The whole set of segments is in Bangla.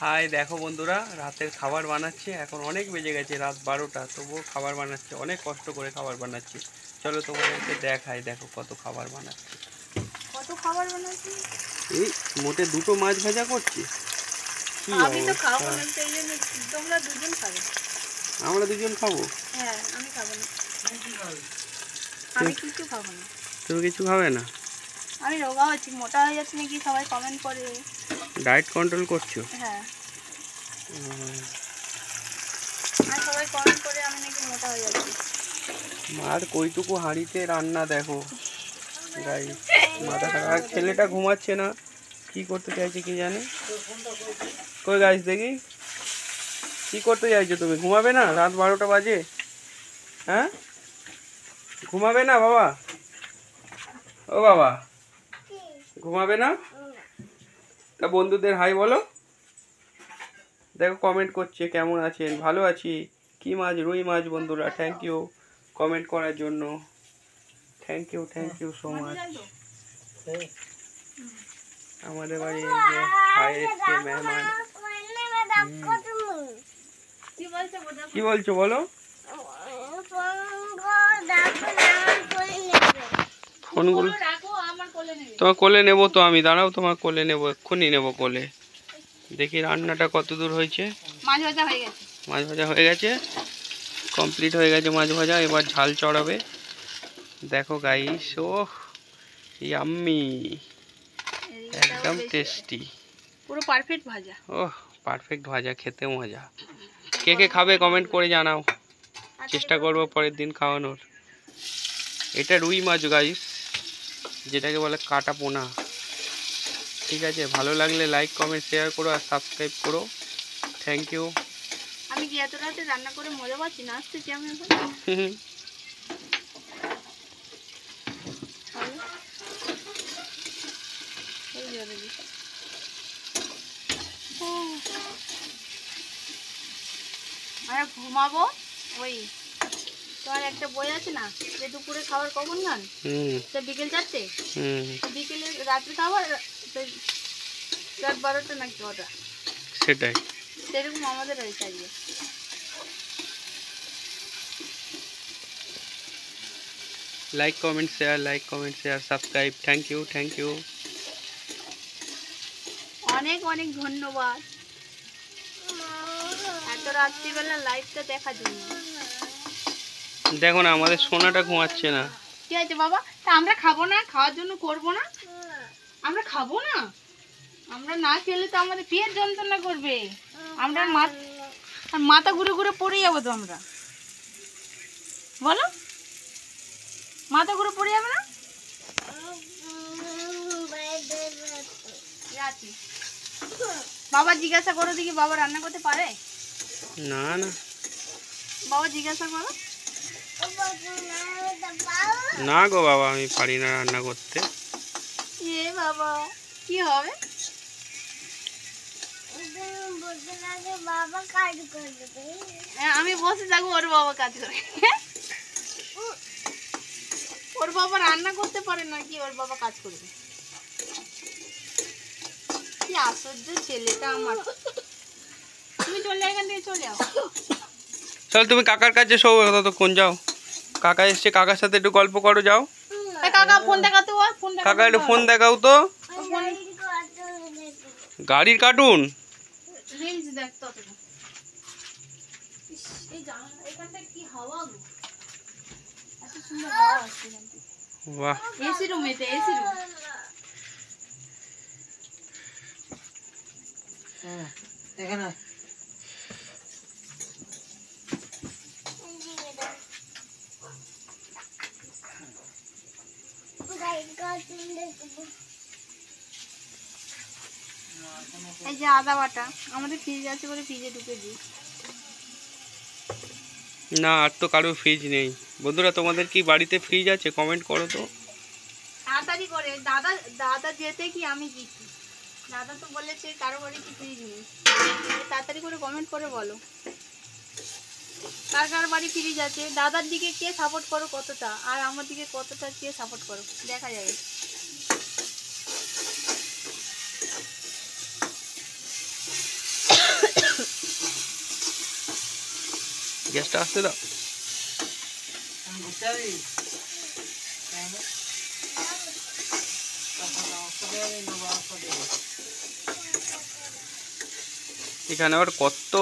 হাই দেখো বন্ধুরা, রাতের খাবার বানাচ্ছে। এখন অনেক বেজে গেছে, রাত 12টা, তবুও খাবার বানাচ্ছে। অনেক কষ্ট করে খাবার বানাচ্ছি। চলো তোমাদেরকে দেখাই, দেখো কত খাবার বানাচ্ছি। কত খাবার বানাচ্ছি? এই মোটে 2টো মাছ ভাজা করছি। কি আমি তো খাবো অবস্থা! না, সেই জন্য তোমরা দুজন খাবে। আমরা দুজন খাবো? হ্যাঁ, আমি খাবো না। আমি কিছু খাবো না। তুমি কিছু খাবে না? আমি রোগা হচ্ছি, মোটা হয়ে যাচ্ছি নাকি সবাই কমেন্ট করে। ডায়েট কন্ট্রোল করছো? হ্যাঁ, আর সবাই কমেন্ট করে আমি নাকি মোটা হয়ে যাচ্ছি। আর কইটুকু হাঁড়িতে রান্না দেখো গাইস, মাথা খারাপ। আর ছেলেটা ঘুমাচ্ছে না, কি করতে চাইছে কি জানে। কই গাইস দেখি, কি করতে চাইছো তুমি? ঘুমাবে না? রাত 12টা বাজে। হ্যাঁ, ঘুমাবে না বাবা? ও বাবা, ঘুমাবে না? তা বন্ধুদের হাই বলো। দেখো কমেন্ট করছে, কেমন আছেন? ভালো আছি। কি মাছ? রুই মাছ। বন্ধুরা থ্যাংক ইউ কমেন্ট করার জন্য। Thank you so much. আমাদের বাড়ি যে ভাই এসছে, মেহমান। কি বলছো বলো? ফোনগুলো তোমার কোলে নেবো তো আমি, দাঁড়াও, তোমার কোলে নেবো, এক্ষুনি নেবো কোলে। দেখি রান্নাটা কত দূর হয়েছে। মাছ ভাজা হয়ে গেছে। মাছ ভাজা হয়ে গেছে, কমপ্লিট হয়ে গেছে মাছ ভাজা। এবার ঝাল চড়াবে। দেখো গাইস, ও ইয়াম্মি, একদম টেস্টি, পুরো পারফেক্ট ভাজা। ওহ পারফেক্ট ভাজা, খেতে মজা। কে কে খাবে কমেন্ট করে জানাও, চেষ্টা করবো পরের দিন খাওয়ানোর। এটা রুই মাছ গাইস, যেটাকে বলে কাটা পোনা। ঠিক আছে, ভালো লাগলে লাইক কমেন্ট শেয়ার করো আর সাবস্ক্রাইব করো। Thank you. আমি কি এত রাতে রান্না করে মজা পাচ্ছি না? আসতেছি আমি এখন। আর ঘুমাবো। ওই তোমার একটা বই আছে না, যে দুপুরে খাবার কখন খান? সে বিকেল 4টে। বিকেলে রাত্রে খাবার রাত 12টা নাকি ওটা, সেটাই। সেরকম আমাদের রয়েছে আজকে। Like comment share subscribe. Thank you. অনেক অনেক ধন্যবাদ এত রাত্রিবেলা লাইভটা দেখার জন্য। দেখো না, আমাদের সোনাটা ঘুমাচ্ছে না। কি আছে বাবা? তা আমরা খাবো না? খাওয়ার জন্য করবো না? আমরা খাবো না? আমরা না খেলে তো আমাদের পেট যন্ত্রণা করবে। আমরা মাথা ঘুরে ঘুরে পড়ে যাবো তো আমরা। বলো, মাথা ঘুরে পড়ে যাবে না? বাবা জিজ্ঞাসা করো দেখি, বাবা রান্না করতে পারে? না না, বাবা জিজ্ঞাসা করো। না গো বাবা, আমি পারি না রান্না করতে। এ বাবা, কি হবে? আমি বসে থাকবো, ওর বাবা কাজ করে। ওর বাবা রান্না করতে পারে না কি ওর বাবা কাজ করবে? কি আশ্চর্য ছেলেটা আমার। তুমি চলে এখান থেকে চলে যাও। চল তুমি কাকার কাছে শো, ততক্ষণ যাও। কাকা এসছে, কাকার সাথে একটু গল্প করো, যাও। কাকা ফোন দেখাতে, কাকা একটু ফোন দেখাও তো। গাড়ির কার্টুন রিলস দেখ ততক্ষণ। এই জানলা, এখানটা কি হাওয়া গো, এত সুন্দর হাওয়া আসছে এখান থেকে। বাহ, এসি রুম, এটা এসি রুম। এখানে এই যে আদা বাটা, আমাদের ফ্রিজ আছে বলে ফ্রিজে ঢুকে দিই। না আর তো কারো ফ্রিজ নেই। বন্ধুরা তোমাদের কি বাড়িতে ফ্রিজ আছে? কমেন্ট করো তো। তাড়াতাড়ি করে, দাদা যেতে কি আমি জিতি। দাদা তো বলেছে কারো বাড়ি কি ফ্রিজ নেই। তাড়াতাড়ি করে কমেন্ট করে বলো কার কার বাড়ি ফ্রিজ আছে। দাদার দিকে কে সাপোর্ট করো কতটা, আর আমার দিকে কতটা কে সাপোর্ট করো, দেখা যাবে। গ্যাসটা আসতে দাও। আমি ঘুরতে যাবি এখানে আবার কত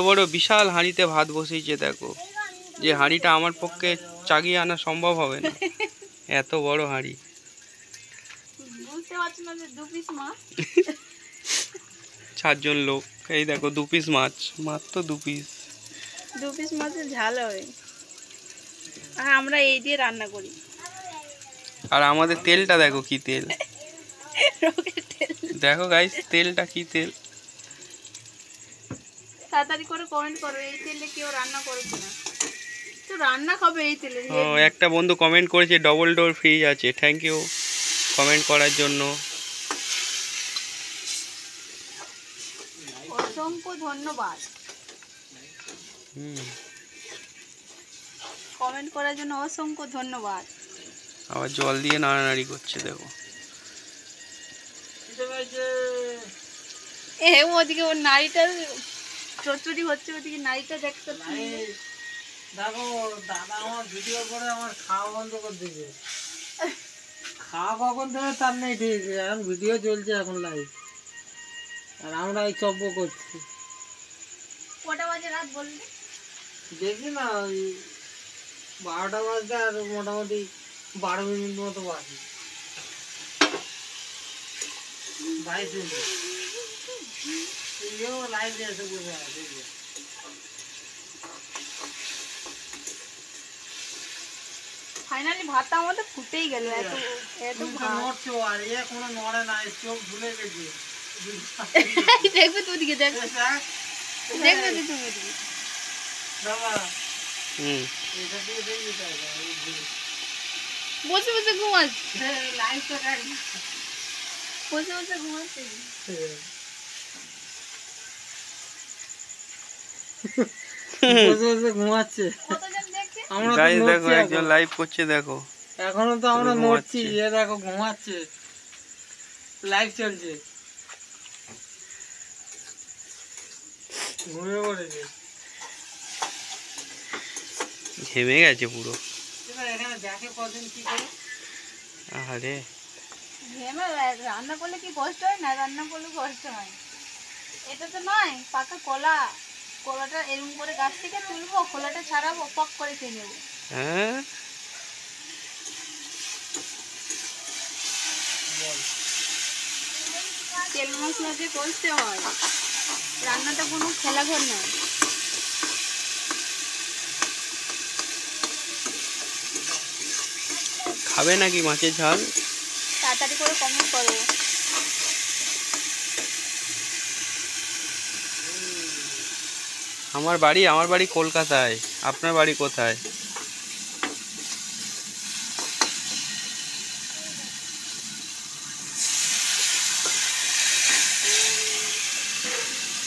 বড় বিশাল হাঁড়িতে ভাত বসিয়েছে দেখো। যে হাঁড়িটা আমার পক্ষে চাগিয়ে আনা সম্ভব হবে না, এত বড় হাঁড়ি। বুঝতে পারছো না যে 2 পিস মাছ, 4 জন লোক। এই দেখো 2 পিস মাছ, মাত্র 2 পিস। 2 পিস মাছের ঝাল হবে। আর আমরা এই দিয়ে রান্না করি। আর আমাদের তেলটা দেখো কি তেল, রকেট তেল। দেখো গাইস তেলটা কি তেল। তাড়াতাড়ি করে কমেন্ট করো এই তেলে কেউ রান্না করে কিনা, তো রান্না খাবে এই তেলে। ও একটা বন্ধু কমেন্ট করেছে ডবল ডোর ফ্রিজ আছে, থ্যাংক ইউ কমেন্ট করার জন্য। অসংখ্য ধন্যবাদ কমেন্ট করার জন্য, অসংখ্য ধন্যবাদ। আবার জল দিয়ে নাড়ানাড়ি করছে দেখো। ওদিকে ওর নাড়িটা চচ্চড়ি হচ্ছে, ওদিকে নাড়িটা দেখতে। দেখো দাদা আমার ভিডিও করে আমার খাওয়া বন্ধ করে দিয়েছে। খাওয়া কখন দেবে তার নেই ঠিক, এখন ভিডিও চলছে এখন লাইভ, আর আমরা এই চব্য করছি। কটা বাজে রাত বললি? দেখি না ওই 12টা বাজতে আর মোটামুটি 12 মিনিট মতো বাজে। 22 মিনিট লাইভ দিয়েছে বুঝে আছে। ফাইনালি ভাতটা আমাদের ফুটেই গেল। এত ভাত নড়ছো আর এ কোনো নড়ে না, চোখ ঝুলে গেছে। দেখবে তো ওদিকে, দেখবে দেখবে তো তুমি ওদিকে। বাবা এটা দিয়ে দেখবি তাই বসে বসে ঘুমাচ্ছে, লাইভ তো কাট বসে বসে ঘুমাচ্ছে। বসে বসে ঘুমাচ্ছে। কতজন দেখছে? আমরা গাইস দেখো একজন লাইভ করছে দেখো। এখনো তো আমরা নড়ছি, এ দেখো ঘুমাচ্ছে, লাইভ চলছে, ঘুমিয়ে পড়েছে, ঘেমে গেছে পুরো। এখানে দেখে কদিন কি করে। আরে ঘেমে রান্না করলে কি কষ্ট হয় না? রান্না করলে কষ্ট হয়। এটা তো নয় পাকা কলা, কলাটা এরকম করে গাছ থেকে তুলবো, খোলাটা ছাড়াবো, পক করে খেয়ে নেবো। হ্যাঁ তেল মশলা দিয়ে কষতে হয়, রান্নাটা কোনো খেলাঘর নয়। খাবে নাকি মাছের ঝাল? তাড়াতাড়ি করে কমেন্ট করো। আমার বাড়ি কলকাতায়, আপনার বাড়ি কোথায়?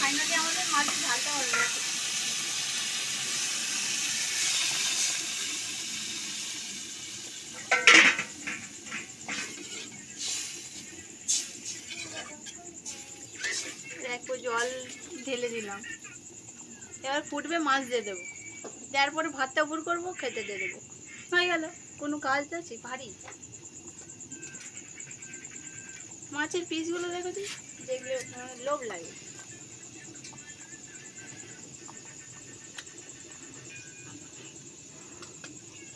ফাইনালি আমাদের মাছের ঝালটা হয়ে গেছে। দেখো জল ঢেলে দিলাম, এবার ফুটবে, মাছ দিয়ে দেবো, দেওয়ার পরে ভাতটা উপর করবো, খেতে দিয়ে দেবো, হয়ে গেল। কোনো কাজ আছে ভারী? মাছের পিসগুলো দেখেছি, দেখলে লোভ লাগে।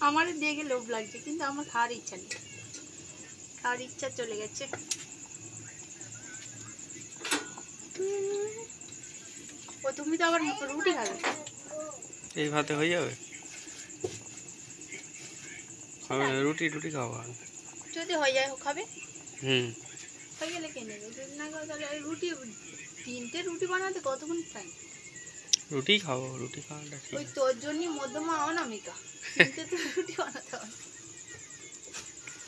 আমার দেখে লোভ লাগছে, কিন্তু আমার খাওয়ার ইচ্ছা নেই, খাওয়ার ইচ্ছা চলে গেছে। ও তুমি তো আবার রুটি খাবে? এই ভাতে হয়ে যাবে? রুটি খাওয়া যদি হয়ে যায় খাবে, হয়ে গেলে কে নেবে? যদি না খাও তাহলে রুটি, 3টে রুটি বানাতে কতক্ষণ টাইম? রুটি খাওয়া, রুটি খাওয়াটা ঠিক। ওই তোর জন্যই মধ্যমা অনামিকা, 3টে তো রুটি বানাতে হবে।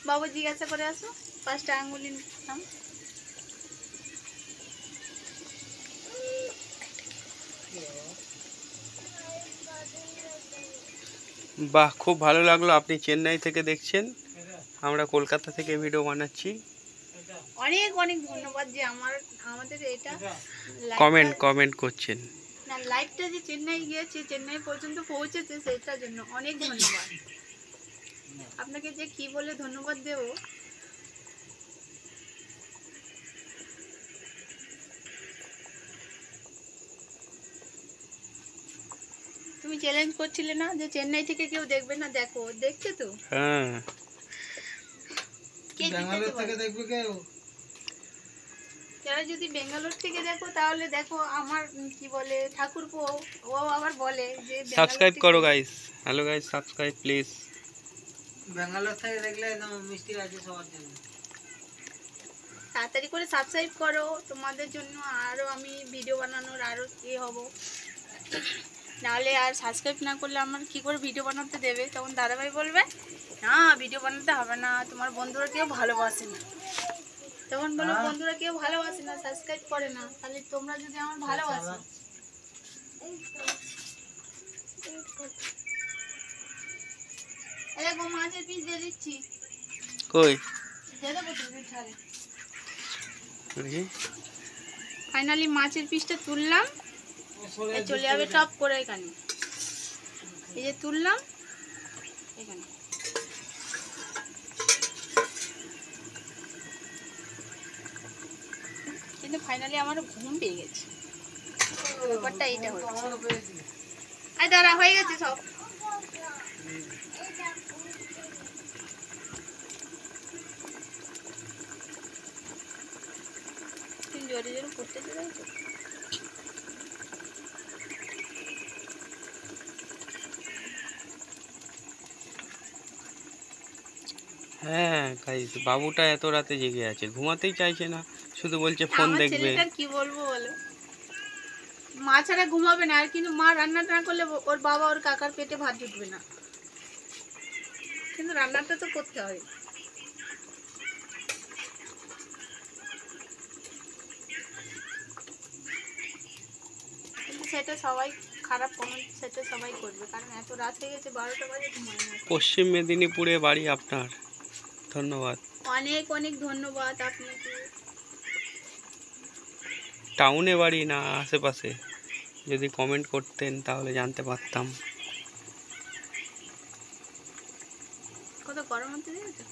বাবু জিজ্ঞাসা করে আসো, 5টা আঙ্গুলি নাম। বাহ, খুব ভালো লাগলো। আপনি চেন্নাই থেকে দেখছেন, আমরা কলকাতা থেকে ভিডিও বানাচ্ছি। অনেক অনেক ধন্যবাদ যে আমাদের এটা কমেন্ট করছেন। না, লাইভটা যে চেন্নাই গিয়েছে, চেন্নাই পর্যন্ত পৌঁছেছে, সেটার জন্য অনেক ধন্যবাদ আপনাকে। যে কি বলে ধন্যবাদ দেব। তুমি চ্যালেঞ্জ করছিলে না যে চেন্নাই থেকে কেউ দেখবে না, দেখো দেখছে তো। হ্যাঁ, কে ব্যাঙ্গালোর থেকে দেখবে কেউ? যারা যদি বেঙ্গালোর থেকে দেখো তাহলে দেখো আমার কি বলে ঠাকুরপো, ও আবার বলে যে সাবস্ক্রাইব করো guys. Hello guys, subscribe please. Bangalore থেকে দেখলে একদম মিষ্টি আছে সবার জন্য। তাড়াতাড়ি করে সাবস্ক্রাইব করো, তোমাদের জন্য আরো আমি ভিডিও বানানোর আরো হব। নাহলে আর সাবস্ক্রাইব না করলে আমার কি করে ভিডিও বানাতে দেবে? তখন দাদাভাই বলবে না ভিডিও বানাতে হবে না, তোমার বন্ধুরা কেউ ভালোবাসে না। তখন বলো বন্ধুরা কেউ ভালোবাসে না, সাবস্ক্রাইব করে না, তাহলে তোমরা যদি আমার ভালোবাসো। এরকম মাছের পিস দিয়ে দিচ্ছি, কই দিয়ে দেবো তুমি ছাড়ে। দেখি। ফাইনালি মাছের পিসটা তুললাম, এই চলে যাবে টপ করে এখানে। এই যে তুললাম এখানে। কিন্তু ফাইনালি আমার ঘুম পেয়ে গেছে, ব্যাপারটা এইটা হচ্ছে। আর দাঁড়া, হয়ে গেছে সব। জোরে জোরে করতেছে তাই তো। হ্যাঁ গাইস, বাবুটা এত রাতে জেগে আছে, ঘুমাতেই চাইছে না, শুধু বলছে ফোন আমার দেখবে। ছেলেটার কি বলবো বলো, মা ছাড়া ঘুমাবে না। আর কিন্তু মা রান্না না করলে ওর বাবা ওর কাকার পেটে ভাত ঢুকবে না, কিন্তু রান্নাটা তো করতে হবে। কিন্তু সেটা সবাই খারাপ কমেন্ট সেটা সবাই করবে, কারণ এত রাত হয়ে গেছে, 12টা বাজে ঘুমায় না। পশ্চিম মেদিনীপুরে বাড়ি আপনার, ধন্যবাদ। অনেক অনেক ধন্যবাদ আপনাকে। টাউনে বাড়ি না আশেপাশে? যদি কমেন্ট করতেন তাহলে জানতে পারতাম। কত গরম হতে দিয়েছে।